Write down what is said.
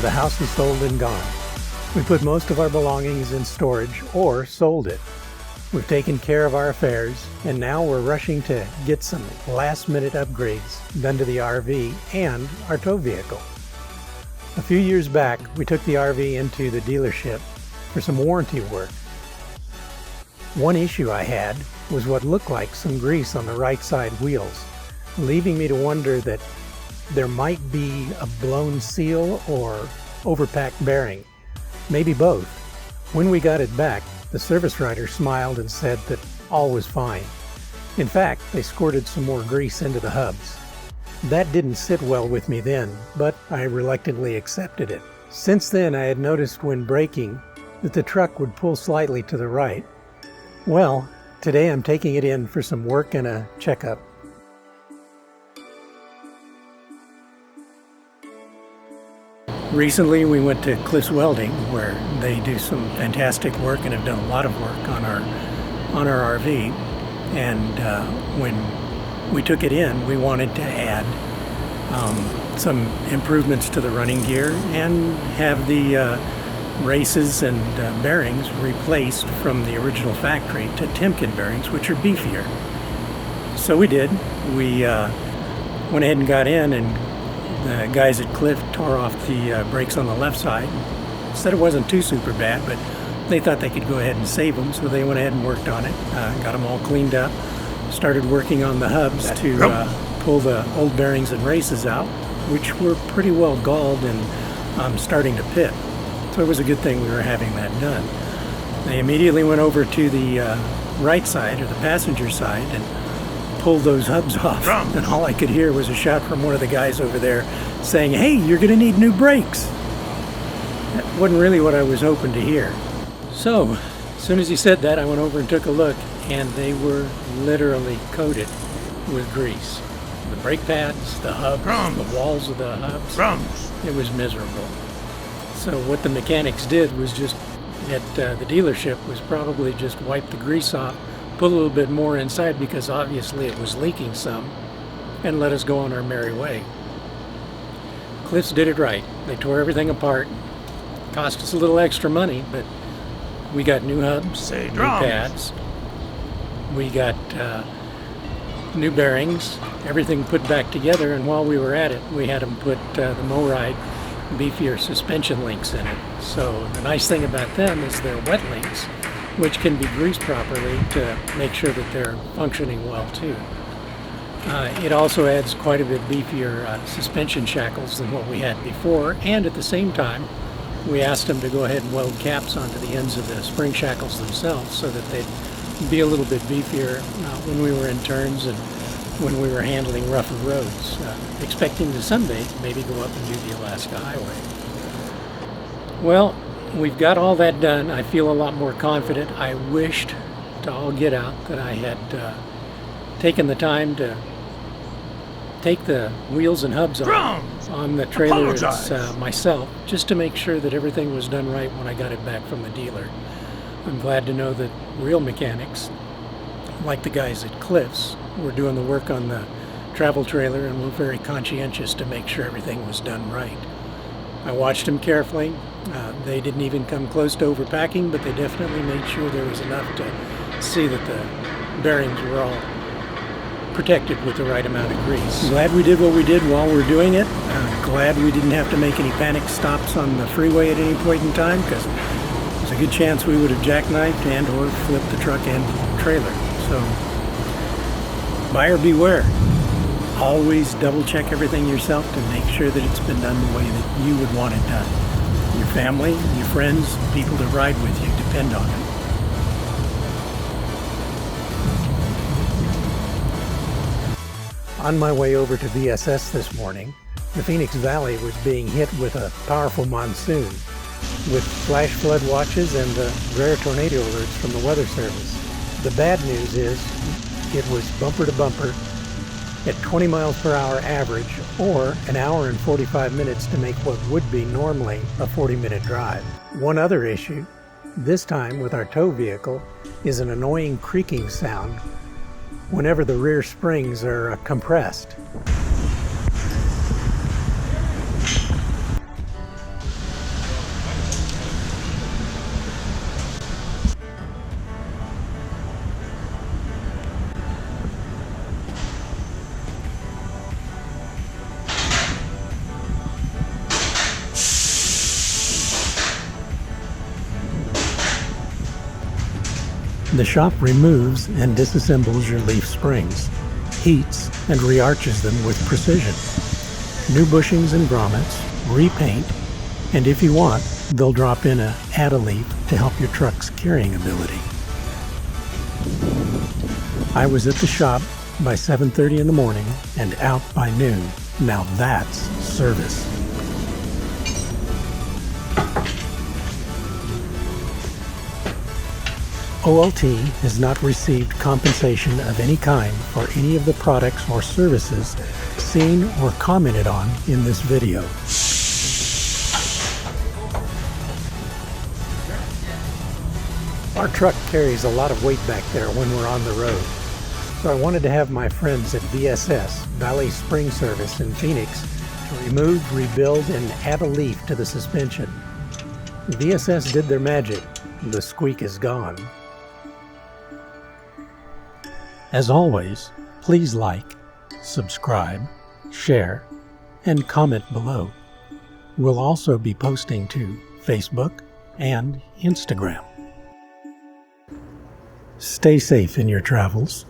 so the house was sold and gone. We put most of our belongings in storage or sold it. We've taken care of our affairs, and now we're rushing to get some last-minute upgrades done to the RV and our tow vehicle. A few years back, we took the RV into the dealership for some warranty work. One issue I had was what looked like some grease on the right side wheels, leaving me to wonder that there might be a blown seal or overpacked bearing. Maybe both. When we got it back, the service writer smiled and said that all was fine. In fact, they squirted some more grease into the hubs. That didn't sit well with me then, but I reluctantly accepted it. Since then, I had noticed when braking that the truck would pull slightly to the right. Well, today I'm taking it in for some work and a checkup. Recently we went to Cliff's Welding, where they do some fantastic work and have done a lot of work on our RV. And when we took it in, we wanted to add some improvements to the running gear and have the races and bearings replaced from the original factory to Timken bearings, which are beefier. So we did. We went ahead and got in, and the guys at Cliff tore off the brakes on the left side. Said it wasn't too super bad, but they thought they could go ahead and save them, so they went ahead and worked on it, got them all cleaned up, started working on the hubs to pull the old bearings and races out, which were pretty well galled and starting to pit. So it was a good thing we were having that done. They immediately went over to the right side, or the passenger side, and pulled those hubs off. And all I could hear was a shout from one of the guys over there saying, "Hey, you're going to need new brakes." That wasn't really what I was hoping to hear. So, as soon as he said that, I went over and took a look, and they were literally coated with grease. The brake pads, the hubs, the walls of the hubs. It was miserable. So what the mechanics did was just, at the dealership, was probably just wipe the grease off, put a little bit more inside because obviously it was leaking some, and let us go on our merry way. Cliffs did it right. They tore everything apart. Cost us a little extra money, but we got new hubs, new pads. We got new bearings, everything put back together, and while we were at it, we had them put the Mow-Ride beefier suspension links in it. So the nice thing about them is they're wet links, which can be greased properly to make sure that they're functioning well too. It also adds quite a bit beefier suspension shackles than what we had before, and at the same time we asked them to go ahead and weld caps onto the ends of the spring shackles themselves so that they'd be a little bit beefier when we were in turns and when we were handling rougher roads, expecting to someday maybe go up and do the Alaska Highway. Well, we've got all that done. I feel a lot more confident. I wished to all get out that I had taken the time to take the wheels and hubs on the trailer myself, just to make sure that everything was done right when I got it back from the dealer. I'm glad to know that real mechanics, like the guys at Cliffs, were doing the work on the travel trailer and were very conscientious to make sure everything was done right. I watched them carefully. They didn't even come close to overpacking, but they definitely made sure there was enough to see that the bearings were all protected with the right amount of grease. Glad we did what we did while we're doing it. Glad we didn't have to make any panic stops on the freeway at any point in time, because there's a good chance we would have jackknifed and or flipped the truck and trailer. So buyer beware. Always double check everything yourself to make sure that it's been done the way that you would want it done. Your family, your friends, people that ride with you depend on it. On my way over to VSS this morning, the Phoenix Valley was being hit with a powerful monsoon, with flash flood watches and rare tornado alerts from the Weather Service. The bad news is it was bumper to bumper at 20 miles per hour average, or an hour and 45 minutes to make what would be normally a 40-minute drive. One other issue, this time with our tow vehicle, is an annoying creaking sound whenever the rear springs are compressed. The shop removes and disassembles your leaf springs, heats and re-arches them with precision. New bushings and grommets, repaint, and if you want, they'll drop in a add-a-leaf to help your truck's carrying ability. I was at the shop by 7:30 in the morning and out by noon. Now that's service. OLT has not received compensation of any kind for any of the products or services seen or commented on in this video. Our truck carries a lot of weight back there when we're on the road, so I wanted to have my friends at VSS, Valley Spring Service in Phoenix, to remove, rebuild, and add a leaf to the suspension. VSS did their magic. The squeak is gone. As always, please like, subscribe, share, and comment below. We'll also be posting to Facebook and Instagram. Stay safe in your travels.